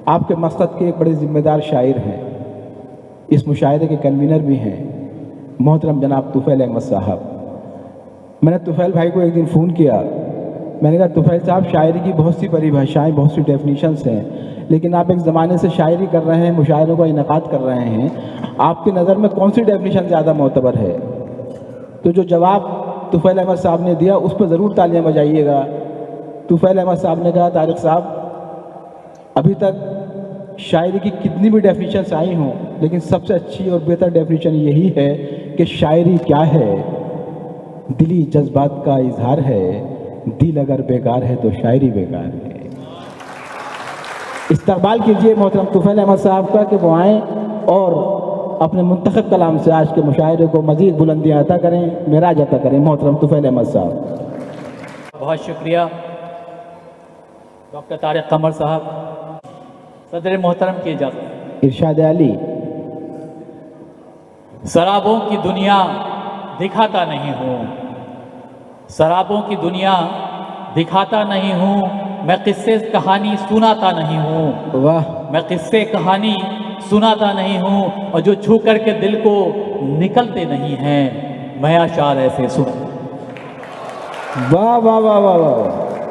आपके मक़सद के एक बड़े ज़िम्मेदार शायर हैं, इस मुशायरे के कन्वीनर भी हैं मोहतरम जनाब तुफ़ैल अहमद साहब। मैंने तुफ़ैल भाई को एक दिन फ़ोन किया, मैंने कहा तुफ़ैल साहब शायरी की बहुत सी परिभाषाएँ, बहुत सी डेफिनेशंस हैं, लेकिन आप एक ज़माने से शायरी कर रहे हैं, मुशायरों का इनेकाद कर रहे हैं, आपकी नज़र में कौन सी डेफिनेशन ज़्यादा मोतबर है? तो जो जवाब तुफ़ैल अहमद साहब ने दिया उस पर ज़रूर तालियां बजाइएगा। तुफ़ैल अहमद साहब ने कहा, तारिक साहब, अभी तक शायरी की कितनी भी डेफिनेशंस आई हों, लेकिन सबसे अच्छी और बेहतर डेफिनेशन यही है कि शायरी क्या है? दिली जज्बात का इजहार है, दिल अगर बेकार है तो शायरी बेकार है। इस्तकबाल कीजिए मोहतरम तुफ़ैल अहमद साहब का कि वो आएँ और अपने मुंतखब कलाम से आज के मुशायरे को मज़ीद बुलंदियाँ अता करें, मेराज अता करें। मोहतरम तुफ़ैल अहमद साहब। बहुत शुक्रिया डॉक्टर तारिक कमर साहब। सदर मोहतरम की इजाज़त। इरशाद अली। शराबों की दुनिया दिखाता नहीं हूँ, शराबों की दुनिया दिखाता नहीं हूँ, मैं किस्से कहानी सुनाता नहीं हूँ। वाह। मैं किस्से कहानी सुनाता नहीं हूँ, और जो छू कर के दिल को निकलते नहीं हैं, मैं अशार ऐसे सुन। वाह वाह वाह वाह वाह,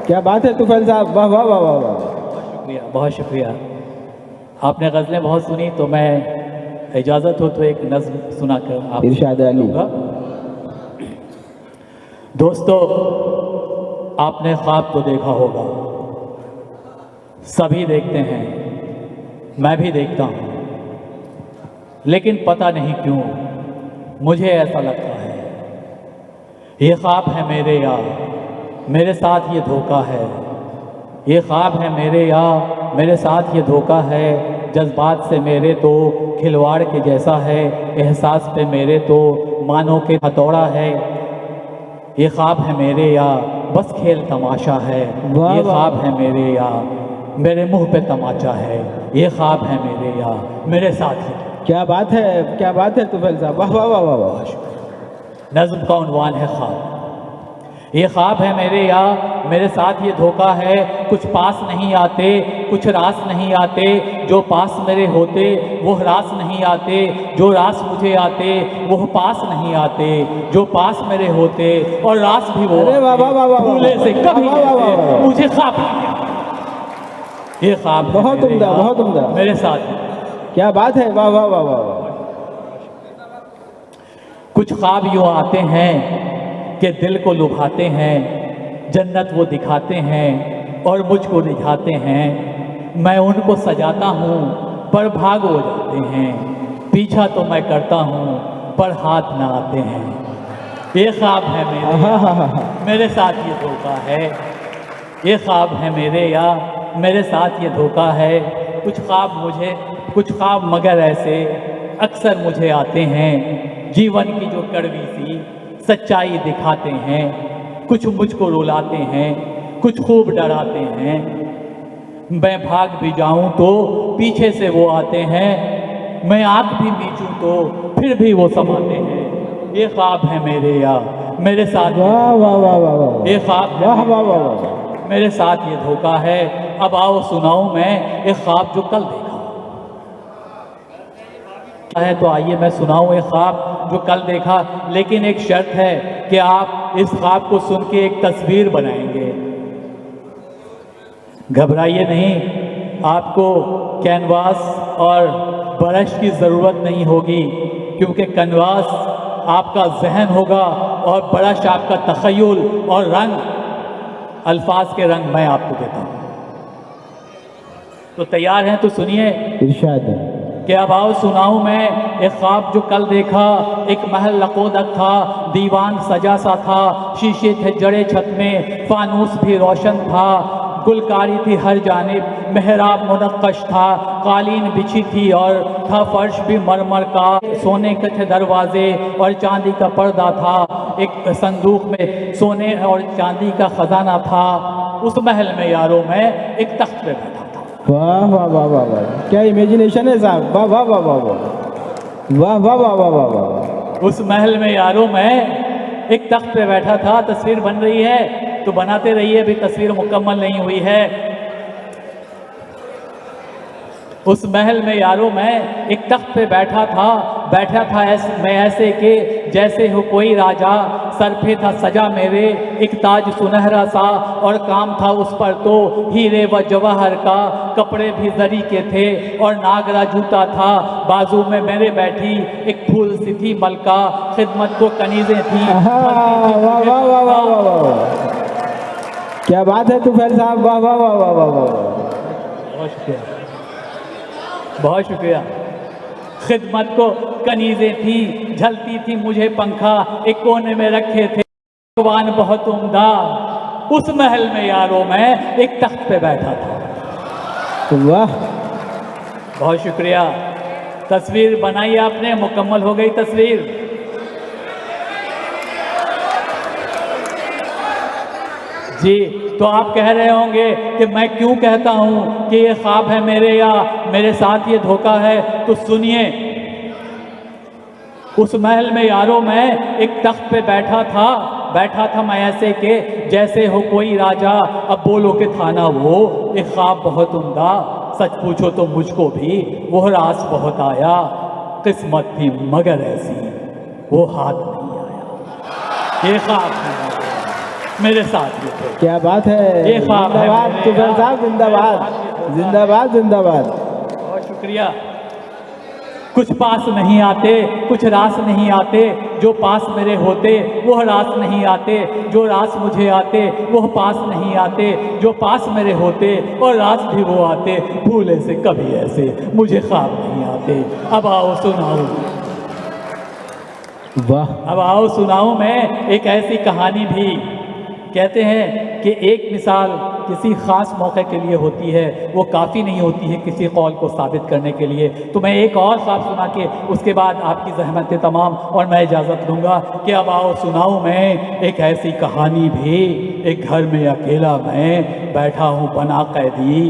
क्या बात है तुफ़ैल साहब, वाह वाह वाह वाह वाह। बहुत शुक्रिया, बहुत शुक्रिया। आपने गज़लें बहुत सुनी, तो मैं इजाज़त हो तो एक नज़्म सुनाकर आप इरशाद अली। दोस्तों, आपने ख्वाब तो देखा होगा, सभी देखते हैं, मैं भी देखता हूँ, लेकिन पता नहीं क्यों मुझे ऐसा लगता है ये ख्वाब है मेरे, या मेरे साथ ये धोखा है। ये ख्वाब है मेरे, या मेरे साथ ये धोखा है। जज्बात से मेरे तो खिलवाड़ के जैसा है, एहसास पे मेरे तो मानो के हथौड़ा है। ये ख्वाब है मेरे, या बस खेल तमाशा है। ये ख्वाब है मेरे, या मेरे मुंह पे तमाचा है। ये ख्वाब है मेरे, या मेरे साथ ही। क्या बात है, क्या बात है तुफ़ैल साहब, वाह वाह वाह वाह वाह। नज़्म का उन्वान है ख्वाब। ये ख्वाब है मेरे, या मेरे साथ ये धोखा है। कुछ पास नहीं आते, कुछ रास नहीं आते, जो पास मेरे होते वो रास नहीं आते, जो रास मुझे आते वो पास नहीं आते, जो पास मेरे होते और रास भी वो भूले से कभी मुझे ख्वाब नहीं आता। ये ख्वाब बहुत उम्दा, बहुत उम्दा, मेरे साथ। क्या बात है, वाह वाह वाह वाह। कुछ ख्वाब यूँ आते हैं कि दिल को लुभाते हैं, जन्नत वो दिखाते हैं और मुझको रिझाते हैं। मैं उनको सजाता हूँ पर भाग हो जाते हैं, पीछा तो मैं करता हूँ पर हाथ ना आते हैं। ये ख्वाब है मेरे, मेरे साथ ये धोखा है। ये ख्वाब है मेरे, या मेरे साथ ये धोखा है। कुछ ख्वाब मगर ऐसे अक्सर मुझे आते हैं, जीवन की जो कड़वी सी सच्चाई दिखाते हैं। कुछ मुझको रुलाते हैं, कुछ खूब डराते हैं। मैं भाग भी जाऊं तो पीछे से वो आते हैं, मैं आँख भी मीचूं तो फिर भी वो समाते हैं। ये ख्वाब है मेरे, या मेरे साथ। वाह वाह वाह वाह वाह। ये ख्वाब, वाह वाह वाह वाह, मेरे साथ ये धोखा है। अब आओ सुनाऊं मैं एक ख्वाब जो कल देखा है, तो आइए मैं सुनाऊं एक ख्वाब जो कल देखा। लेकिन एक शर्त है कि आप इस ख्वाब को सुन के एक तस्वीर बनाएंगे। घबराइए नहीं, आपको कैनवास और ब्रश की ज़रूरत नहीं होगी, क्योंकि कैनवास आपका जहन होगा और ब्रश आपका तख़य्युल और रंग, अल्फाज के रंग मैं आपको देता हूँ। तो तैयार हैं तो सुनिए। इरशाद कि अब आओ सुनाऊं मैं एक ख्वाब जो कल देखा। एक महल लकोदक था, दीवान सजा सा था, शीशे थे जड़े छत में, फानूस भी रोशन था, गुलकारी थी हर जानिब, मेहराब मुनक्कश था, कालीन बिछी थी और था फर्श भी मरमर का, सोने के थे दरवाजे और चांदी का पर्दा था, एक संदूक में सोने और चांदी का खजाना था। उस महल में यारों में एक तख्त पे बैठा था। वाह वाह वाह वाह वाह, क्या इमेजिनेशन है साहब, वाह वाह वाह वाह वाह वाह वाह वाह वाह वाह वाह। उस महल में यारों में एक तख्त पे बैठा था। तस्वीर बन रही है तो बनाते रहिए, अभी तस्वीर मुकम्मल नहीं हुई है। उस महल में यारों मैं एक तख्त पे बैठा था मैं ऐसे के जैसे हो कोई राजा, सर पे था सजा मेरे एक ताज सुनहरा सा, और काम था उस पर तो हीरे व जवाहर का, कपड़े भी जरी के थे और नागरा जूता था, बाजू में मेरे बैठी एक फूल सी थी मलका, खिदमत को कनीजें थी। वाह वाह वाह वाह वाह वाह, क्या बात है तुफैल साहब, वाह वाह वाह वाह वाह वाह। बहुत शुक्रिया, बहुत शुक्रिया। खिदमत को कनीजें थी, झलती थी मुझे पंखा, एक कोने में रखे थे पकवान बहुत उम्दा, उस महल में यारों मैं एक तख्त पे बैठा था। वाह, बहुत शुक्रिया। तस्वीर बनाई आपने, मुकम्मल हो गई तस्वीर। जी, तो आप कह रहे होंगे कि मैं क्यों कहता हूं कि ये ख्वाब है मेरे या मेरे साथ ये धोखा है, तो सुनिए। उस महल में यारों मैं एक तख्त पे बैठा था मैं ऐसे के जैसे हो कोई राजा, अब बोलो कि था ना वो एक ख्वाब बहुत उम्दा, सच पूछो तो मुझको भी वो रास बहुत आया, किस्मत थी मगर ऐसी वो हाथ नहीं आया, ये ख्वाब है मेरे साथ ये थे। क्या बात है, ये ख्वाब है जिंदाबाद मेरे तुफैल साहब, जिंदाबाद जिंदाबाद जिंदाबाद। बहुत शुक्रिया। कुछ पास नहीं आते, कुछ रास नहीं आते, जो पास मेरे होते वो रास नहीं आते, जो रास मुझे आते वो पास नहीं आते, जो पास मेरे होते और रास भी वो आते, भूले से कभी ऐसे मुझे ख्वाब नहीं आते। अब आओ सुनाऊं, वाह, अब आओ सुनाऊं मैं एक ऐसी कहानी भी। कहते हैं कि एक मिसाल किसी ख़ास मौके के लिए होती है, वो काफ़ी नहीं होती है किसी कौल को साबित करने के लिए। तो मैं एक और ख्वाब सुना के उसके बाद आपकी ज़हमतें तमाम और मैं इजाज़त लूँगा कि अब आओ सुनाऊँ मैं एक ऐसी कहानी भी। एक घर में अकेला मैं बैठा हूँ बना कैदी,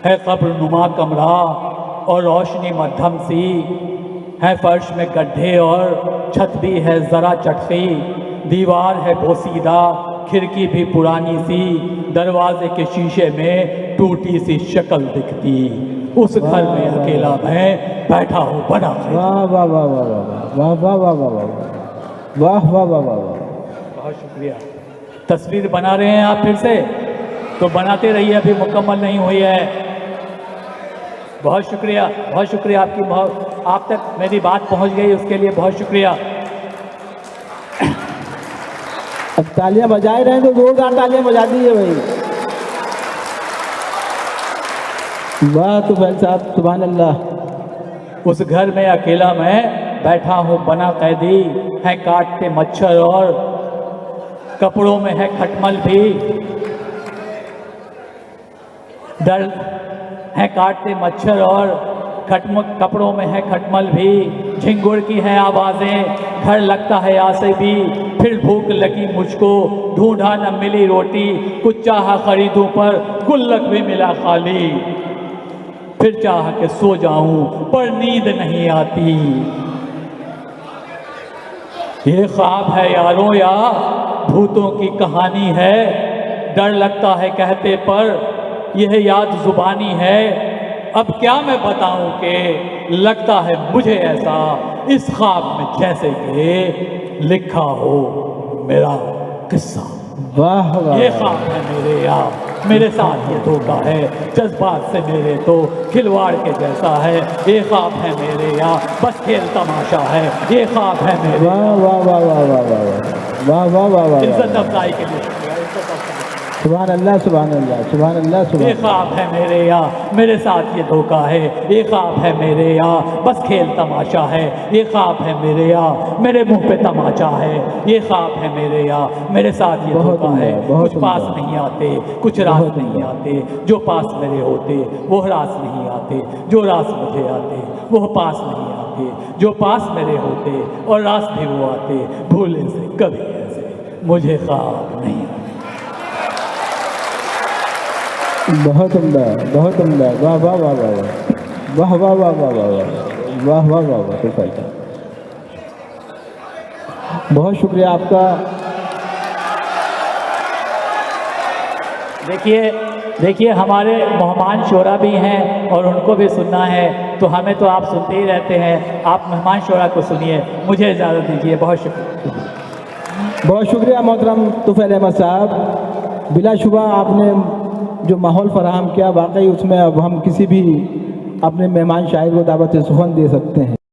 है कब्र नुमा कमरा और रोशनी मध्यम सी, है फर्श में गड्ढे और छत भी है ज़रा चटकी, दीवार है बोसीदा खिड़की भी पुरानी सी, दरवाजे के शीशे में टूटी सी शक्ल दिखती, उस घर में अकेला मैं बैठा हूँ बना। वाह वाह वाह वाह वाह वाह वाह वाह वाह वाह वाह वाह वाह। बहुत शुक्रिया। तस्वीर बना रहे हैं आप फिर से, तो बनाते रहिए, अभी मुकम्मल नहीं हुई है। बहुत शुक्रिया, बहुत शुक्रिया आपकी, बहुत आप तक मेरी बात पहुंच गई, उसके लिए बहुत शुक्रिया। अब तालियां बजाए रहे तो जोरदार तालियां बजा दीजिए भाई। वाह तुफैल साहब, सुभान अल्लाह। उस घर में अकेला मैं बैठा हूँ बना कैदी, है काटते मच्छर और कपड़ों में है खटमल भी, डर है काटते मच्छर और कपड़ों में है खटमल भी, झिंगुर की है आवाज़ें, घर लगता है आसे भी, फिर भूख लगी मुझको ढूंढा न मिली रोटी, कुछ चाहा खरीदूं पर गुल्लक भी मिला खाली, फिर चाह के सो जाऊं पर नींद नहीं आती। ये ख्वाब है यारों या भूतों की कहानी है, डर लगता है कहते पर यह याद जुबानी है, अब क्या मैं बताऊं कि लगता है मुझे ऐसा इस ख्वाब में जैसे कि लिखा हो मेरा किस्सा। वाह वाह, ये ख्वाब है मेरे यार, मेरे साथ ये धोखा है, जज्बात से मेरे तो खिलवाड़ के जैसा है, ये ख्वाब है मेरे यार, बस खेल तमाशा है, ये ख्वाब है मेरे। वाह वाह वाह वाह वाह वाह वाह वाह वाह वाह, इज्जत अफजाई के लिए शुक्रिया, इज्जत अफजाई। सुभान अल्लाह सुभान अल्लाह सुभान अल्लाह सुभान। ये ख्वाब है मेरे यार, मेरे साथ ये धोखा है, ये ख्वाब है मेरे यार, बस खेल तमाशा है, ये ख्वाब है मेरे यार, मेरे मुंह पे तमाचा है, ये ख्वाब है मेरे यार, मेरे साथ ये धोखा है, कुछ पास नहीं आते, कुछ रास नहीं आते, जो पास मेरे होते वो रास नहीं आते, जो रास मुझे आते वो पास नहीं आते, जो पास मेरे होते और रास भी वो आते, भूले से कभी ऐसे मुझे ख्वाब नहीं आते। बहुत उम्दा, बहुत उम्दा, वाह वाह वाह वाह वाह वाह वाह वाह वाह वाह वाह वाह वाह वाह तुफैल साहब, बहुत शुक्रिया आपका। देखिए देखिए हमारे मेहमान शोरा भी हैं और उनको भी सुनना है, तो हमें तो आप सुनते ही रहते हैं, आप मेहमान शोरा को सुनिए। मुझे इजाज़त दीजिए, बहुत शुक्रिया। बहुत शुक्रिया मोहतरम तुफैल अहमद साहब। बिलाशुबा आपने जो माहौल फराहम किया, वाकई उसमें अब हम किसी भी अपने मेहमान शायर को दावत सुखन दे सकते हैं।